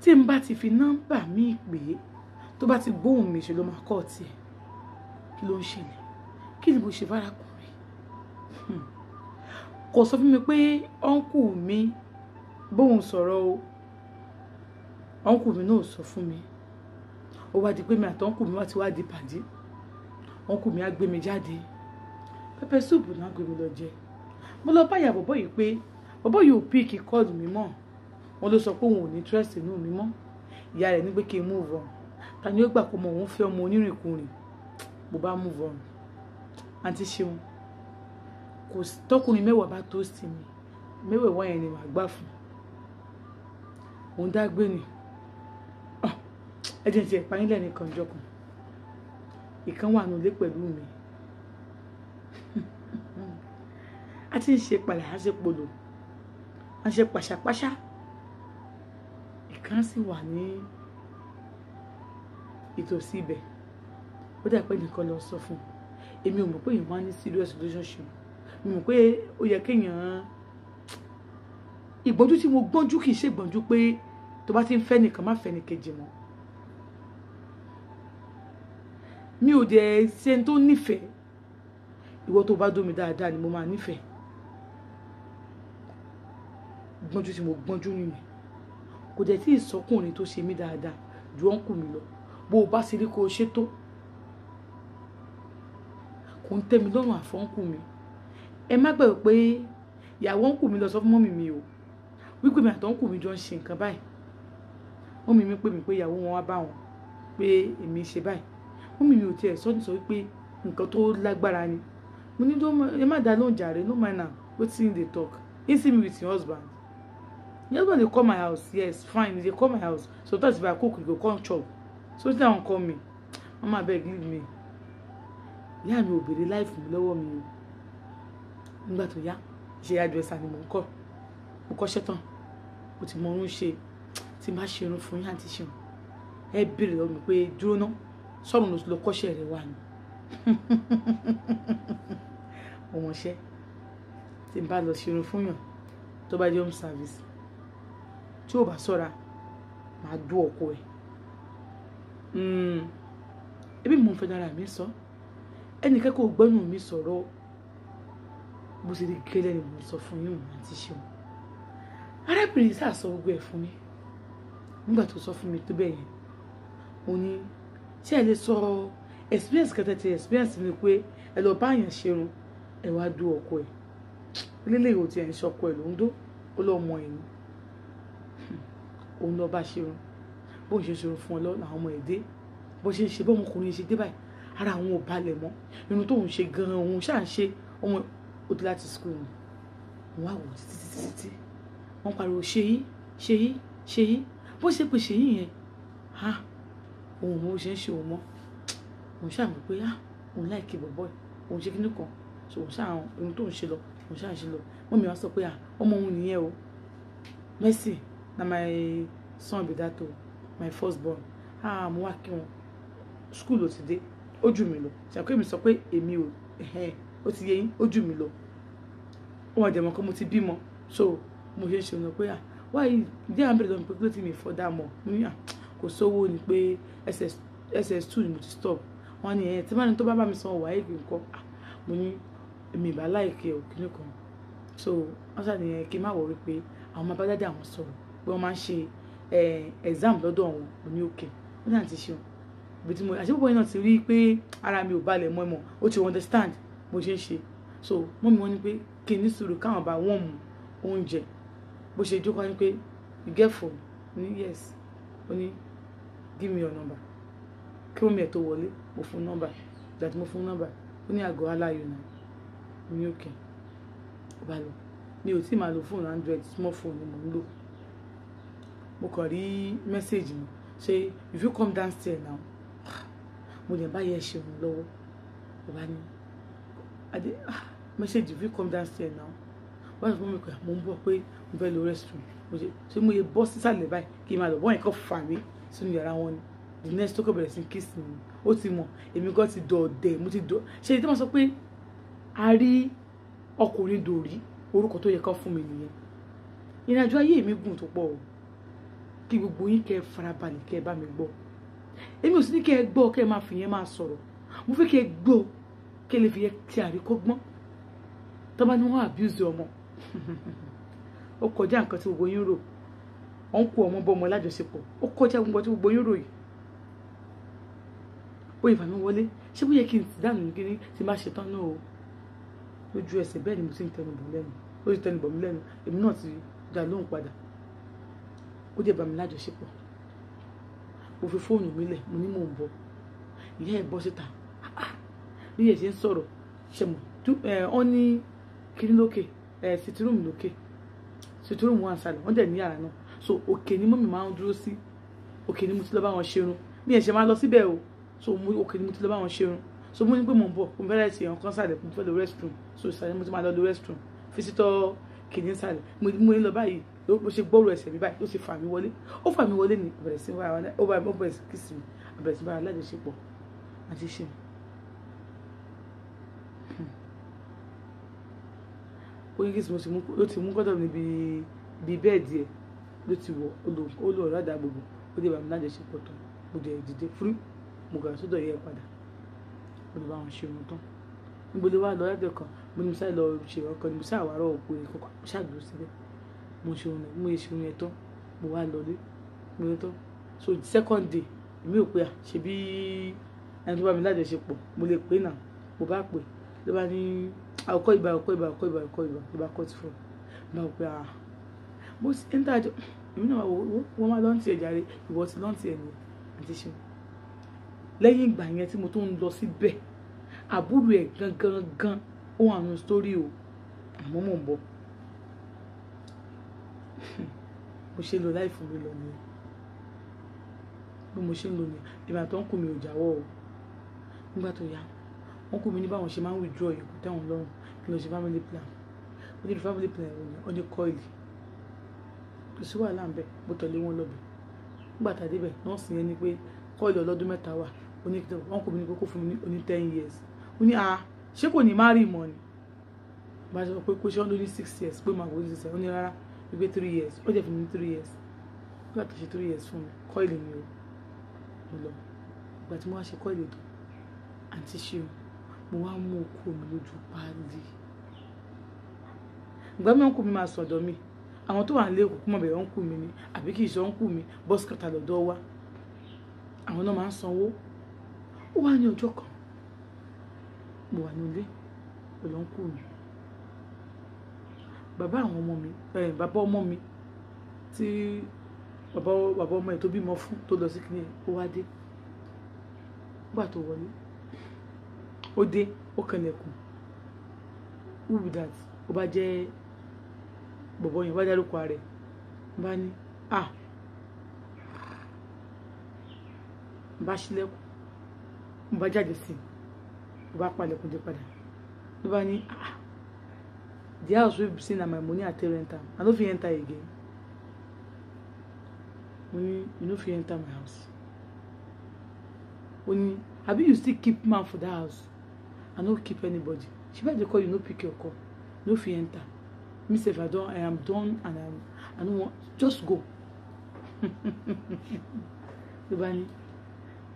tí n bá ti fi nọ́mbà mi pè tó bá ti gbóhùn mi ṣe ló máa kọ́ tiẹ̀ kí ló ń ṣẹlẹ̀ kí ni mo ṣe fárakùnrin kò sọ fún mi pé ọ́nkù mi bóun sọ̀rọ̀ o ọ́nkù mi náà sọ fún mi ó wá di pé mi àti ọ́nkù mi wá ti wá di pàdé ọ́nkù mi á gbé mi jáde pẹpẹ súùpù náà gbé mi lọ jẹ mo lọ báyà bọ̀bọ̀ yìí pé bọ̀bọ̀ yìí ò píìkì kọ́ọ̀dù mi mọ́ wọn ló sọ pé òun ò ní trust inú mi mọ́ ìyá rẹ̀ ní pé kí n move on ta ni ó gbà pé òun fẹ́ ọmọ onírìnkùnrin mo bá move on àǹtí ṣeun kò tọkùnrin mẹ́wàá bá tó sí mi mẹ́wàá yẹn ni màá gbà fún òun dágbé ni ẹjẹ ti ẹ̀pá nílẹ̀ nìkan jọkùn ìkan wà nílé pẹ̀lú mi a ti ń ṣe pàlà á ṣe polo a ṣe pàṣàpàṣà ìkan sì wà ní ìtòsí ibẹ̀ ó dà pé nìkan lọ sọ fún èmi ò mọ̀ pé èèyàn máa ní serious relationship mi mọ̀ pé ó yẹ kéèyàn ìgbọ́njú tí mo gbọ́njú kì í ṣe ìgbọ́njú pé tó bá ti ń fẹ́ nìkan má fẹ́ ní kejì mọ́ mi ò dẹ̀ ṣe tó nífẹ̀ẹ́ ìwọ tó bá dó mi dáadáa ni mo máa nífẹ̀ẹ́ gbọ́njú tí mo gbọ́njú nìyẹn kò dẹ̀ tí ìsọkùnrin tó ṣe mí dáadáa ju ọ́nkù mi lọ bó o bá sì rí kó o ṣe tó kò ń tẹ́ mi lọ́rùn àfọ́nkù mi ẹ má gbàgbé pé ìyàwó ọ́nkù mi lọ sọ fún mọ́mì mi o wípé mi àtọ́nkù mi jọ ń ṣe nǹkan báyìí mọ́mì mi pè mí pé ìyàwó wọn wá bá wọn pé èmi ṣe báyìí mọ́mì mi ò tiẹ̀ sọ wípé nǹkan tó lágbára ni mo ní ẹ má dá lóhùn jàre no mind am wetin dey talk he see me with your husband your husband dey come my house yes fine he dey come my house sometimes if I cook he go come chop so wetin I wan call me mama abeg leave me ìyá mi ò béèrè láìfù mi lọ́wọ́ mi o nígbà tó yá ṣe àdírẹ́sà ni mò ń kọ́ mo kọ́ṣẹ́ tán mo ti mọ orun ṣe tí má ṣe irun fún yín àti ṣeun ẹ béèrè lọ́wọ́ mi pé dúró ná sọ́run ló lọ kọ́ṣẹ́ rẹ̀ wà ní ọmọọṣẹ́ tí n bá lọ ṣe irun fún yàn tó bá jẹ́ home service tí ò bá ṣọ́ra máa dú ọkọ ẹ̀ ebi mo ń fẹ́ dára mi sọ ẹnìkan kò gbẹ́nu mi sọ̀rọ̀ bó ṣe di gẹ́lẹ́ ni mo sọ fún yín òun àti ṣeun arábìnrin sáà sọ gbogbo ẹ̀ fún mi nígbà tó sọ fún mi tó bẹ́ẹ̀ yẹn mo ní ṣé ẹ lè sọ experience kẹtẹ ti experience mi pé ẹ lọ bá àyàn ṣerun ẹ wá dú ọkọ ẹ lílé ìwò tí ẹ ń ṣọkọ ẹ ló ń dó ó lọ mọ ẹni òun lọ bá ṣerun bó ń ṣe ṣerun fún ọ lọ làwọn ọmọ ẹ dé bó ṣe ń ṣe bọ́ ọmọkùnrin ṣe dé báyìí ara àwọn ò balẹ̀ mọ́ irun tóun ṣe gan-an òun ṣáà ń ṣe ọmọ ó ti láti school ni wọ́n wá wò títí wọ́n pariwo ṣe yí bó ṣe pè ṣe yí yẹn òun mo ṣe ń ṣe òun mọ́ òun ṣáà mọ̀ pé òun láìkí bọ̀bọ̀ òun ṣe kíní kan so òun ṣáà irun tóun ṣe lọ òun ṣáà ṣe lọ wọ́n mi wá sọ pé ọmọ òun nìyẹn o Mercy na my son be that o my first born mo wá kí wọn school ló ti dé ó jù mí lọ ṣàkóyè mi sọ pé èmi ò ó ti yẹ yín ó jù mí lọ wọn àjẹmọ kó mo ti bímọ so mo ṣe ń ṣe ọ̀nà pé wáyé díẹ̀ à ń bèrè lọ́nà pé kí ló ti mi fọ́ dá mọ̀ mo ní kò sówó ni pé ss2 ni mo ti stop wọn ni tí bá ní tó bá mi san wàá èkì nǹkan mo ní èmi ìbá láìkè òkìní kan so wọn ṣàníyàn kí n má wọrí pé àwọn máa bá dáadáa àwọn sọ̀rọ̀ pé wọ́n máa ń ṣe exam lọ́dọ̀ wọn mo ní òkè ó náà ti ṣeun ibi tí mo àti púpọ̀ náà ti rí pé ara mi ò balẹ̀ mọ́ ẹ̀mọ́ ó ti understand bó ṣe ń ṣe so mọ́mi wọn ní pé kí n ní sùúrù káwọn bá wọ́n mu oúnjẹ bó ṣe jókòó ní pé you get phone ní yes ó ní give me your number kí wọ́n mi ẹ̀ tó wọlé mo fún nọ́mbà ìgbà tí mo fún nọ́mbà ó ní àgọ́ aláyò náà mo ní òkè ó bá lọ mi ò tí máa lo fóònù Android small phone ni mo ń lò mo kàn rí mẹ́sẹ̀gì mi ṣe if you come downstairs now mo lè bá yẹ ṣeun lọ́wọ́ ó bá ní mẹ́sẹ̀gì if you come downstairs now wọ́n fún mi pé mo ń bọ̀ pé mo fẹ́ lo restroom mo ṣe mo yẹ bọ́ sísàlẹ̀ báyìí kí n máa lọ bọ́ yẹn kọ́ fà mí sínú yàrá wọn ni the next tó kọ́ bẹ̀rẹ̀ sí kiss mi ó ti mọ̀ èmi gan ti dọ̀ọ̀dẹ̀ mo ti dọ̀ ṣe tí wọ́n sọ pé a rí ọkùnrin dòrí orúkọ tó yẹ kó fún mi nìyẹn ìrìnàjò ayé mi gùn tó pọ̀ o kí gbogbo yín kẹ́ farabalẹ̀ kẹ́ bá mi gbọ́ èmi ò sì ní kẹ́ gbọ́ kẹ́ máa fi yẹn máa sọ̀rọ̀ mo fẹ́ kẹ́ gbọ́ kẹ́ lè fi yẹn ti àríkọ́gbọ́n tó bá ní wọ́n abuse ọmọ ó kọjá nǹkan tí gbogbo yín rò wọ́n kó ọmọ bọ́ ọmọ lájọṣepọ̀ ó kọjá gbogbo tí gbogbo yín rò yìí ó yẹ fàmí wọlé ṣé bó yẹ kí n ti dànù ní kíní tí má ṣe tán náà o lójú ẹsẹ̀ bẹ́ẹ̀ ni mo ti ń tẹnubọ̀ lẹ́nu ó ti tẹnubọ̀ mi lẹ́nu èmi náà ti dá lóhùn padà ó dé bá mi lájọṣepọ̀ mo fi fóònù mi lẹ̀ mo ní mò ń bọ̀ ìyá ẹ̀ bọ́ síta bí ẹ̀ ṣe ń sọ̀rọ̀ ṣe mọ̀ wọ́n ní kíní lókè sitirumu lókè sitirumu wà sálẹ̀ wọ́n dẹ̀ ní yàrá náà so òkè ni mọ́mì máa ń dúró sí òkè ni mo ti lọ bá wọn ṣerun bí ẹ̀ ṣe máa lọ síbẹ̀ o so òkè ni mo ti lọ bá wọn ṣerun so mo ní pé mò ń bọ̀ mo fẹ́rẹ̀ ṣe ọ̀kan sálẹ̀ mo fẹ́ lọ restroom so ìsàlẹ̀ mo ti máa lọ lọ restroom fisitọ́ kìíní sálẹ̀ mo ní lọ báyìí ló ṣe gbọ́rọ̀ ẹsẹ̀ mi báyìí ló ṣe fà mí wọlé ó fà mí wọlé ní bẹ̀rẹ̀ sí ó bẹ̀rẹ̀ sí kìsì mi bẹ̀rẹ̀ sí bára alájọṣepọ̀ àti ṣe ó ní kìsì mo ti mú ló ti mú kọ́tọ̀ níbi bẹ́ẹ̀dì ẹ̀ ló ti wọ̀ ó lò ọ̀rọ̀ gbogbo ó dé bá mi lájọṣepọ̀ tán mo dẹ̀ dìde fúrú mo gbà sódò yẹ padà mo lè bá wọn ṣe irun tán níbo lè wá lọ lẹ́dọ̀ kan mo ní mo sáré lọ ṣe ọkọ ni mo sáré àwárọ̀ òpó ní kọ́kọ́ mo ṣàdúró síbẹ̀ mo ṣe irun yẹn tán mo wá lọlé mo yẹn tán so the second day èmi ò pé à ṣe bí ẹni tó bá mi lájọṣepọ̀ mo lè pè náà mo bá pè ló bá ní àkọ́kọ́ ìbá ló bá kọ́ ti fún mi bá pè à mo sì ń tàjọ èmi náà wọ́n máa lọ́ntì ẹ̀ jàre ìwọ ti lọ́ntì ẹ̀ nìyẹn àti ṣe lẹ́yìn ìgbà yẹn tí mo tó ń lọ síbẹ̀ àbúrò ẹ̀ gangan ó wà nù sítórì o àmọ́ mò ń bọ̀ mo ṣe lò láì fún mi lọ nìyẹn bí mo ṣe ń lò nìyẹn ìgbà tó ń kù mí ò jáwọ́ o nígbà tó yá wọ́n kù mí ní báwọn ṣe máa ń withdraw yìí kò tẹ́wọ̀n lọ́rùn kí ló ṣe family plan ó ní family plan ó ní kọ́ìlì kò sí wàhálà ń bẹ̀ mo tẹ̀lé wọn lọ́bẹ̀ nígbà tá a débẹ̀ nọ́ọ̀sì yẹn ni pé kọ́ìlì ọlọ́dún mẹ́ta wà wọ́n kò ní kókó fún mi ní 10 years ó ní ṣé kò ní má rí ìmọ̀ ni bá ṣe sọ pé kó ṣe ọ́n lórí 6 years pé màá wọlé ṣiṣẹ́ ó ní rárá wípé 3 years ó jẹ́ fún mi ní 3 years nígbà tó ṣe 3 years fún mi kọ́ìlì ni o mo lọ ìgbà tí mo wá ṣe kọ́ìlì tó àǹtí ṣe o mo wá mú okó mi lójú páálí ìgbà mi ọ̀nkù mi máa sọ̀dọ̀ mi àwọn tó wà nílé òkú mọ̀ bẹ̀rẹ̀ ọ̀nkù mi ni àbí kì í ṣe ọ̀nkù mi bọ́sì kàtà lọ́dọ̀ wa àwọn náà máa ń sanwó ó wá ní ọjọ́ kan mo wà nílé pẹ̀lú ọ̀nkù mi bàbá àwọn ọmọ mi bàbá ọmọ mi tí bàbá ọmọ ẹ̀ tó bímọ fún tó lọ sí kíní ó wá dé nígbà tó wọlé ó dé ó kànlẹ̀kùn who be that ó bá jẹ́ bọ̀bọ̀ yẹn bá dárúkọ rẹ̀ bá ní bá ṣílẹ̀kùn mo bá jáde sí mo bá palẹ̀kùn dé padà ló bá ní the house wey be say na my money I take rent am I no fit enter again mo ní you no fit enter my house ó ní abi you still keep man for that house I no keep anybody she better dey call you no pick your call no fit enter me sef I am done and I no want just go ló bá ní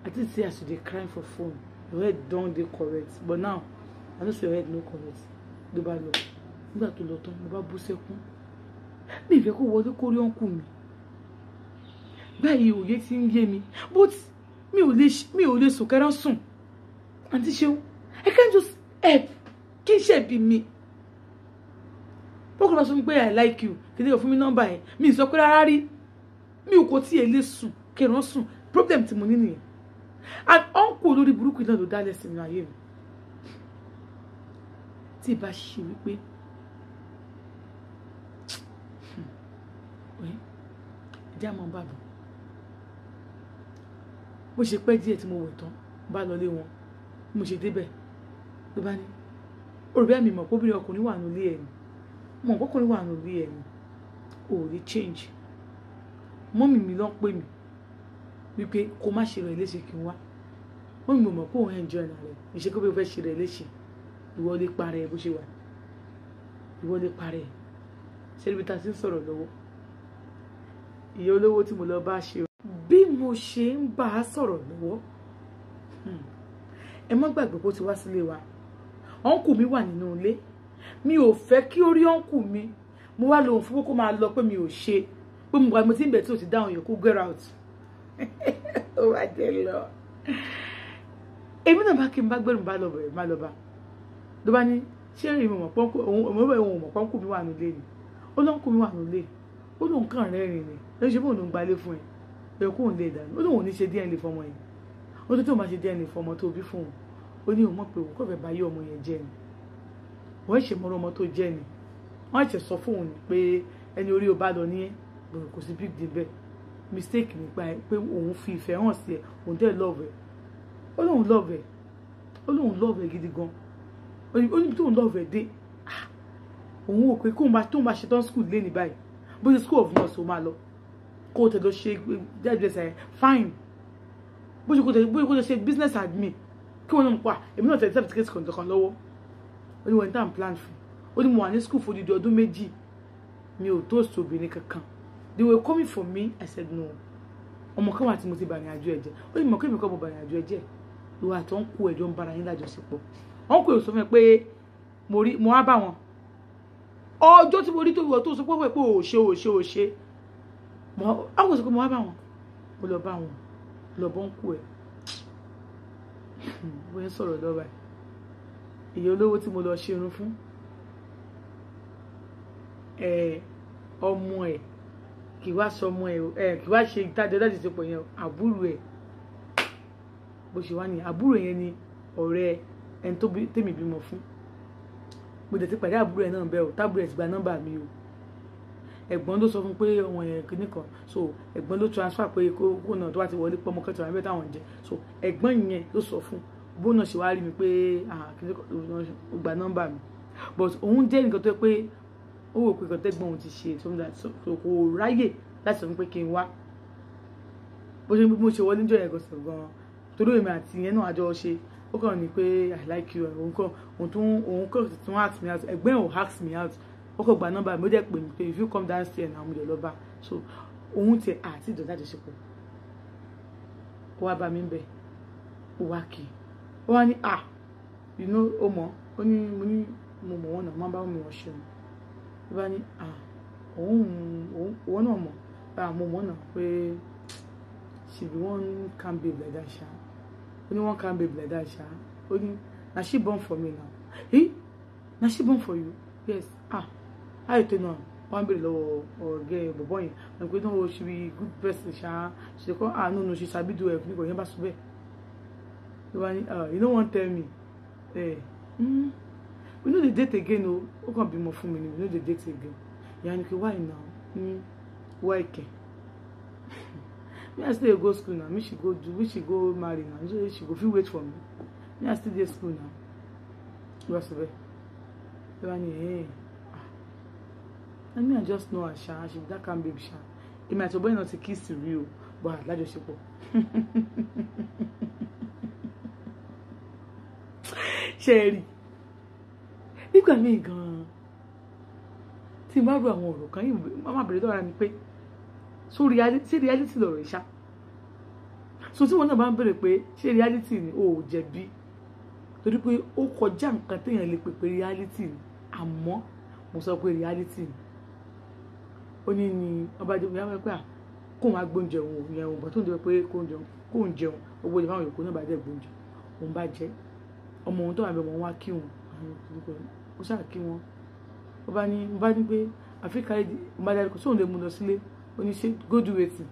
I think say as you dey cry for phone your head don dey correct but now I know say your head no correct ló bá lọ nígbà tó lọ tán mo bá bú sẹ́kún mi ìfẹ́ kó wọlé kó rí ọ̀nkù mi báyìí òye ti ń yé mi but mi ò lè sùn kẹ́rán sùn àǹtí ṣeun I can't just help kí n ṣe bí mi bọ́kùnrin sọ fún mi pé I like you kí n lè fún mi nọ́mbà ẹ̀ mi sọ pé rárá rí mi ò kò tí ì lè sùn kẹ́rán sùn problem tí mo ní nìyẹn and ọ̀nkù olórí burúkú náà ló dálẹ̀ sínú ayé mi tí ì bá ṣe wípé ẹjẹ́ àmọ́ bàbá bó ṣe pẹ́ díẹ̀ tí mo wẹ̀ tán bá lọlé wọn mo ṣe débẹ̀ ló bá ní olùbẹ́ mi mọ̀ pé obìnrin ọkùnrin wà nílé ẹ̀ ni mọ̀ ọkùnrin wà nílé ẹ̀ ni ò rí change mọ́mì mi ló ń pè mí wípé kó má ṣe rẹ̀ léṣe kí n wá mọ́mì mi mọ̀ pé òun enjoy náà rẹ̀ ìṣe pé ó fẹ́ ṣe rẹ̀ léṣe ìwọ lè parẹ́ bó ṣe wà ìwọ lè parẹ́ ṣe níbi tá a ti ń sọ̀rọ̀ lọ́wọ́ ìyá olówó tí mo lọ bá ṣe bí mo ṣe ń bá a sọ̀rọ̀ lọ́wọ́ ẹ má gbàgbé pé ó ti wá sílé wa ọ̀nkù mi wà nínú ilé mi ò fẹ́ kí ó rí ọ̀nkù mi mo wá lóhùn fún kó máa lọ pé mi ò ṣe pé mo ti ń bẹ̀ tí ò ti dáhùn yẹn kó get out ó wá jẹ lọ èmi náà bá kí n bá gbẹrù bá lọ bẹ̀rẹ̀ má lọ bá ló bá ní ṣé èmi mọ̀ pọ́nkù òun mọ̀ pọ́nkù mi wà nílé ni ó lọ́nkù mi wà nílé ó lóun kàn rẹ́rìn ni ló ṣe bóun ló ń gbalé fún ẹ kó òun lè dànù ó lóun ò ní ṣe DNA fọmọ yẹn ó tó máa ṣe DNA fọmọ tó bí fún òun ó ní òun mọ̀ pé òun kò fẹ́ bá yé ọmọ yẹn jẹ́ ni wọ́n ṣe mọ́rọ́ ọmọ tó jẹ́ ni wọ́n ṣe sọ fún òun pé ẹni orí o bá lọ ní ẹ̀ kò sí big deal bẹ́ẹ̀ mistake nípa ẹ pé òun fi ìfẹ́ hàn sí ẹ òun dẹ̀ love ẹ ó lóun love ẹ gidi gan ó ní tóun love ẹ dé òun ò pé tóun bá ṣe tán school lé ní báyìí bó ṣe school of nurse ó máa lọ kó o tẹ̀lé ṣe jẹ́jẹ́sẹ̀ ẹ̀ fine bó ṣe kó o ṣe business admin kí wọ́n náà pa èmi náà tẹ̀lé certificate kan lọ́wọ́ ó ní wọ́n ní time plan fún ó ní mo wà ní school fún odidi ọdún méjì mi ò toast obìnrin kankan they were coming for me I said no ọmọ kan wà tí mo ti bàrìn àjò ẹ̀jẹ̀ ó ní mọ̀ kí èmi kọ́ mo bàrìn àjò ẹ̀jẹ̀ ìwà àtọ́ ń kó ẹjọ́ ń bára yín lájọṣepọ̀ wọ́n kò sọ fún mi pé mo wá bá wọn ọjọ́ tí mo rí tó wọ tó sọ pé ò ṣe àwọn sọ pé mo wá bá wọn mo lọ bá wọn lọ bọ́ ń kú ẹ̀ bóyá sọ̀rọ̀ lọ́wọ́ ẹ̀ ìyá olówó tí mo lọ ṣe irun fún ọmọ ẹ̀ kì wá sọ ọmọ ẹ̀ kì wá ṣe ìtajà láti ṣe pọ̀ yẹn àbúrò ẹ̀ bó ṣe wá ní àbúrò yẹn ni ọ̀rẹ́ ẹni tó tèmi bímọ fún mo dẹ̀ ti pàdé àbúrò ẹ̀ náà bẹ́ẹ̀ o tábúrò ẹ̀ ti gba nọ́mbà mi o ẹ̀gbọ́n ló sọ fún pé ọmọ yẹn kìíní kan so ẹ̀gbọ́n ló transfer pé kó náà tó wá ti wọlé pọ́ ọmọ kẹtọ̀ àbẹ́ táwọn jẹ so ẹ̀gbọ́n yẹn ló sọ fún bó náà ṣe wá rí mi pé kìíní kan ló gba nọ́mbà mi but òun jẹ́ nǹkan tó yẹ pé ó wò pé nǹkan tẹ́gbọ́n òun ti ṣe so kò ráyè láti sọ fún pé kí n wá bó ṣe mo ṣe wọlé níjọ́ yẹn gọ̀ọ̀sẹ̀ gan-an torí èmi àti ìyẹn náà àjọ ṣe ó kàn ní pé I like you òun kàn tún ask me out ẹ̀gbọ́n ò ask me out ó kàn gba nọ́mbà mi ó dẹ̀ pè mí pé if you come downstairs náà mo lè lọ bá so òun tiẹ̀ àti ìdọ̀tí àjọṣepọ̀ ó wá bá mi bẹ̀ ó wá kì í ó wá ní you know ó mọ̀ ó ní mo mọ̀ wọ́n náà má bá mi wọ́n ṣe ó bá ní òun náà mọ̀ mo mọ̀ náà pé she be one calm babe like that sha ó ní one calm babe like that sha ó ní na she born for me now na she born for you yes how you tell now one bèrè lọ́wọ́ ọ̀gẹ́ bọ̀bọ̀ yẹn and pé no she be good person sha she dey call no she sabi do help nígbà yẹn bá sọ bẹ́ẹ̀ ló bá ní you no wan tell me we no dey date again o ó kàn bímọ fún mi ni we no dey date again ìyá ni kí why now why kẹ me I still go school now me she go marry now so she go fit wait for me me I still dey school now ló bá sọ bẹ́ẹ̀ ló bá ní I mean I just know her sha she be that kind babe sha èmi àti ọ̀bọ̀n náà ti kiss rí o bọ́ àlájọṣepọ̀ ṣe rí nígbà míì gan-an tí n bá ro àwọn ọ̀rọ̀ kan yìí má bèrè lọ́ra mi pé ṣé reality lọ̀rọ̀ ìṣá so tí wọn náà bá ń bèrè pé ṣé reality ni o ò jẹ̀bi torí pé ó kọjá nǹkan téèyàn lè pè pé reality ni àmọ́ mo sọ pé reality ni ó ní ní ọba ìdìbò yàrá pé kó máa gbóúnjẹ òun yẹn òun bọ̀ tó ń dìbò pé kó ń jẹun owó ìjọba àwọn yòókù náà bá jẹ́ gbóúnjẹ òun bá jẹ́ ọmọ òun tó wà bẹ́ẹ̀ wọn wá kí wọn ó ṣáà kí wọn ó bá ní pé àfíríkà ọba ìdàlùkọ sóun lè mú lọ sílé ó ní ṣe go do wetin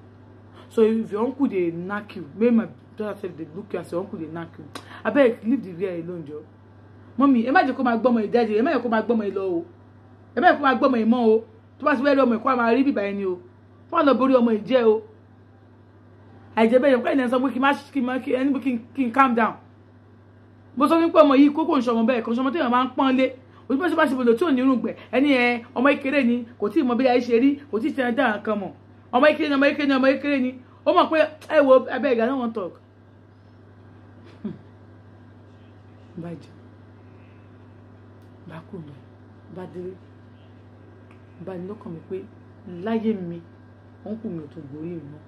so if your uncle dey knack you make my daughter sef dey look you as your uncle dey knack you abeg leave the girl alone jọ mọ́mí ẹ má jẹ́ kó máa gbọ́mọ ìdájẹ́ ẹ má jẹ́ kó máa gbọ́mọ ìlọ o ẹ má jẹ́ kó máa gbọ́mọ ìmọ̀ o tó bá ti wẹ́rẹ́ ọmọ ìkọ́ máa rí bíbá ẹni o fún àlọ́ borí ọmọ ìjẹ́ o àìjẹ́ bẹ́ẹ̀ yẹn pé sọ pé kí n calm down mo sọ wípé ọmọ yìí kókó ń ṣọmọ bẹ́ẹ̀ kan ṣọmọ téèyàn máa ń pọ́n lé òṣìṣẹ́ ṣe bá ṣe bòlò tí ò ní irun gbẹ̀ ẹni ọmọ ìkéré ni kò tí ì mọ bí ayé ṣe rí kò tí ì ṣe dá nǹkan mọ̀ ọmọ ìkéré ni ó mọ̀ pé ẹ wo abeg I no wan talk bàjẹ́ bá kú mi bá délé bá ní lọ́kàn mi pé láyé mi ọ̀nkù mi ò tún gorí mi mọ́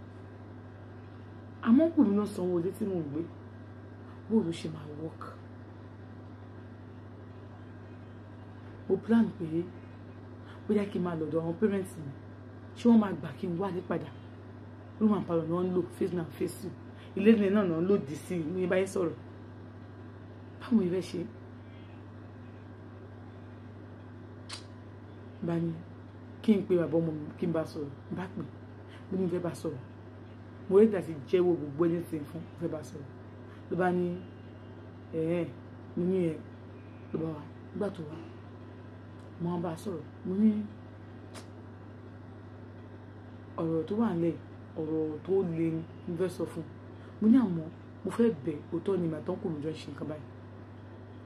àmọ́ ọ̀nkù mi náà sanwó ilé tí mò ń gbé bó ló ṣe máa work mo plan pé bóyá kí n máa lọ́dọ̀ àwọn parents mi ṣé wọ́n máa gbà kí n wálé padà room and parlour náà ń lò face me and face you ilé ìdílé náà náà ń lò dì sí i ní báyìí sọ̀rọ̀ báwo ni fẹ́ ṣe bá ní kí n pe bàbá ọmọ mi kí n bá sọ̀rọ̀ bá pè mo ní fẹ́ bá sọ̀rọ̀ mo rí ìdásí jẹ́wọ́ gbogbo ẹni tí ń fún fẹ́ bá sọ̀rọ̀ ló bá ní mo ní ẹ̀ ló bá wà nígbà tó wà mo máa bá a sọ̀rọ̀ mo ní ọ̀rọ̀ tó wà nílẹ̀ ọ̀rọ̀ tó le ní mo fẹ́ sọ fún mo ní àmọ́ mo fẹ́ bẹ̀ òótọ́ ni màá tán kò lójọ́ ṣe nǹkan báyìí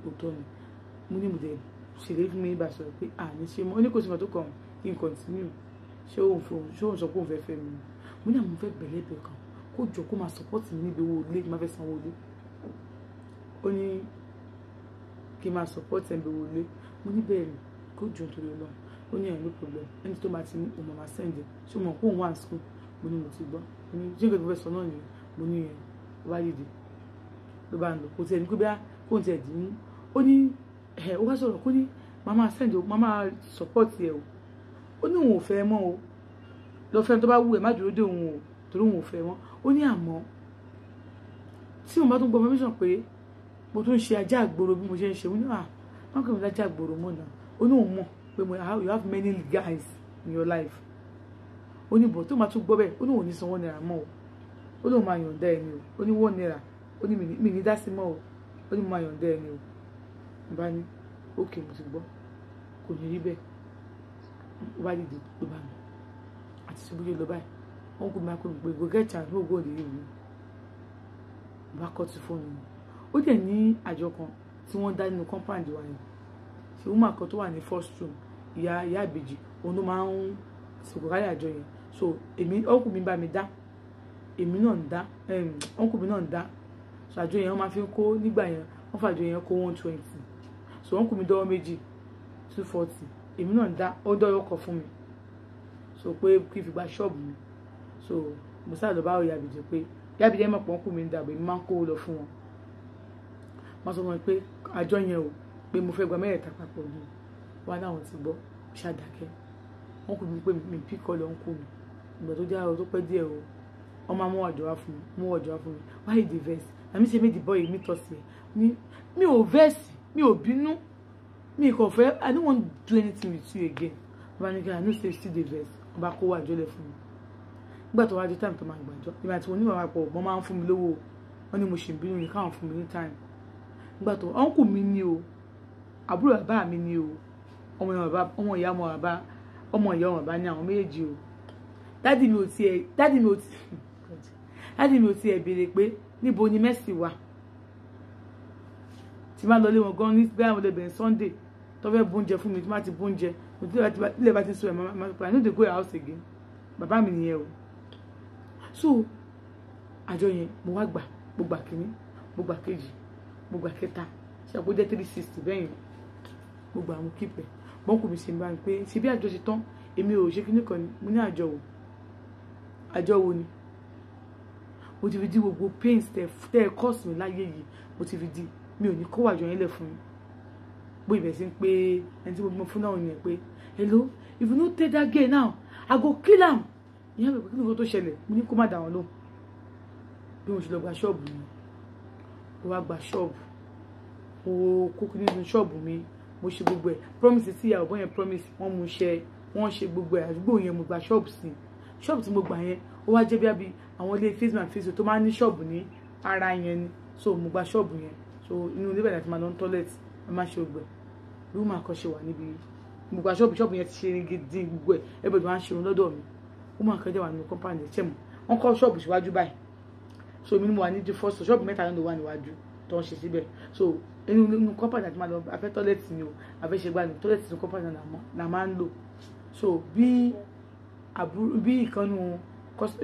òótọ́ ni mo ní mo dẹ̀ ṣèlérí fún mi bá a sọ̀rọ̀ pé àní ṣe mọ́ ó ní kò sí nǹkan tó kàn kí n continue ṣé òun sọ pé òun fẹ́ fẹ́ mi mo ní àmọ́ mo fẹ́ bẹ̀ lẹ́bẹ̀ẹ́ kan kó jọ kó máa support mi níbi owó ilé má fẹ́ sanwó ilé ó ní kí n máa support ẹ̀ níbi owó ilé mo ní bẹ́ẹ̀ ni kó jọ nítorí Ọlọ́run ó ní no problem ẹni tó máa ti ní òun máa send ẹ̀ ṣé mo mọ̀ kó òun wà ní school mo ní mo ti gbọ́ mo ní jíǹkì tó fẹ́ sọ náà nìyẹn mo ní ẹ̀ wá dìde ló bá ń lọ kò tiẹ̀ ní pé bí kò tiẹ̀ dín ní ó ní ó wá sọ̀rọ̀ kó ní màmá send o màmá support ẹ̀ o ó ní òun ò fẹ́ mọ́ o lọ fẹ́ tó bá wù ẹ̀ má dúró dé òun o torí òun ò fẹ́ mọ́ ó ní àmọ́ tí mo bá tún gbọ́ permission pé mo tún ṣe ajá àgbòrò bí mo ṣe ń ṣe mo ní má kàn mí lájà àgbòrò mọ́ náà ó ní òun mọ̀ pé you have many guys in your life ó ní bọ̀ tó máa tún gbọ́ bẹ́ẹ̀ ó ní òun ní san £1 mọ́ o ó ní òun máa yọ̀ǹda ẹni o ó ní £1 ó ní mi ní dá sí mọ́ o ó ní mo máa yọ̀ǹda ẹni o mo bá ní ok mo ti gbọ́ kò ní rí bẹ́ẹ̀ ó bá dìde ló bá mi àti ṣe bóyá lọ báyìí wọn kò máa kó mi pé go get chance no go lè rí mi mo bá kọ́ ti fóònù mi ó dẹ̀ ní àjọ kan tí wọ́n dá nínú compound wa yẹn ṣe woman kan tó wà ní first room ìyá ìbejì òun ló máa ń sọ̀rọ̀ káyà àjọ yẹn so èmi ọkùnrin mi bá mi dá èmi náà ń dá ọkùnrin mi náà ń dá so àjọ yẹn wọ́n máa fi ń kó nígbà yẹn wọ́n fàjọ yẹn kó 120 so ọkùnrin mi dọ́wọ́ méjì 240 èmi náà ń dá ó dọ́wọ́ kọ fún mi so pé kí n fi gba ṣọ́ọ̀bù mi so mo sáà lọ bá ìyá ìbejì pé ìyá ìbejì mọ̀ pé ọkùnrin mi ń dàbọ̀ èmi máa ń kó lọ fún wọn wọ́n sọ fún mi pé àjọ yẹn o pé mo fẹ́ gba mẹ́rẹ̀ẹ́ta papọ̀ ni wá láwọn ti gbọ́ ṣàdákẹ́ wọ́n kò ní pé mi píkọ́ lọ ń kó mi ìgbà tó jẹ́ tó pẹ́ díẹ̀ o wọ́n máa mú ọ̀dọ̀ wá fún mi why you dey vex àmì ṣe méjì bọ́ yìí mi tọ́ sí ẹ mi ò vex mi ò bínú mi kò fẹ́ I don't want to do anything with you again wọ́n bá ní kí I know say you still dey vex wọ́n bá kó wá àjọ lẹ̀ fún mi nígbà tó wájú time tó máa gbàjọ́ ìgbà tí mo ní bàbá pọ̀ wọ́n máa ń fún mi lówó wọ́n ní mo ṣì ń bínú ní káwọn fún mi ní time nígbà tó ọ̀nkù mi ní o àbúrò bàbá mi ní o ọmọ ìyá ọmọ bàbá ní àwọn méjèèjì o dádì mi ò tiẹ̀ béèrè pé níbo ni Mercy wà tí máa lọ lé wọn gan ní bí àwọn ọlẹ́bẹ̀rẹ̀ Sunday tó fẹ́ bóúnjẹ fún mi tí máa ti bóúnjẹ ilé bá ti sọ ẹ̀ máa pa I no dey go your house again bàbá mi nìyẹn o so àjọ yẹn mo wá gbà mo gbà kínní mo gbà kejì mo gbà kẹta ṣàpò jẹ́ 360 bẹ́ẹ̀ yẹn mo gbà mo kíp ẹ̀ bọ́n kò mi ṣe bá ń pé ṣe bí àjọ ṣe tán èmi ò ṣe kíní kan ni mo ní àjọ wo ni mo ti fi di gbogbo pains tẹ́ ẹ cost mi láyé yìí mo ti fi di mi ò ní kó àjọ yẹn lẹ̀ fún mi bó ibẹ̀ sí pé ẹni tí mo gbọ́ fún náà yẹn pé hello if you no take that girl now I go kill am ìyá mi pé kí ni kò tó ṣẹlẹ̀ mo ní kó má dà wọn lóhùn bí mo ṣe lọ gba ṣọ́ọ̀bù mi mo wá gba ṣọ́ọ̀bù mo kókó nínú ṣọ́ọ̀bù mi mo ṣe gbogbo ẹ̀ promise tí ìyàwó yẹn promise wọ́n mú ṣe wọ́n ṣe gbogbo ẹ̀ àdúgbò yẹn mo gba ṣọ́ọ̀bù sí ṣọ́ọ̀bù tí mo gbà yẹn ó wá jẹ́ bí àwọn ilé facebook facebook tó máa ń ní ṣọ́ọ̀bù ní ara yẹn ni so mo gba ṣọ́ọ̀bù yẹn so inú ilé bẹ̀rẹ̀ àti máa lọ tọ́lẹ̀tì ẹ má ṣe ògbẹ̀ bí wọ́n máa kọ́ ṣe wà níbi mo gba ṣọ́ọ̀bù yẹn ti ṣe ní gidi gbogbo ẹ̀ everybody máa ń ṣe òun lọ́dọ̀ mi ó máa kọjá wà nínú compound ẹ̀ ṣẹ́mu wọ́n kọ́ ṣọ́ọ̀bù síwájú báyìí so èmi ni mo wà ní the first ṣọ́ọ̀bù mẹ́ta ló wà níwájú tó ń ṣe síbẹ̀ so inú compound àti máa lọ afẹ́ tọ́lẹ̀tì ni o afẹ́ ṣe gbá ní tọ́lẹ̀tì ní compound náà máa ń lò so bí ìkànnù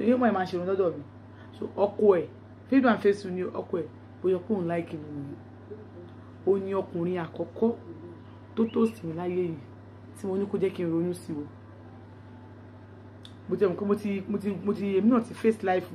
yóò máa ṣe òun lọ́dọ̀ mi so ọkọ ẹ̀ fídíò and face ni ọkọ ẹ̀ bóyá kóun láìkì mi nìyẹn ó ní ọkùnrin àkọ́kọ́ tó tòsí mi láyé yìí tí mo ní kó jẹ́ kí n ronú sí o mo ti èmi náà ti face life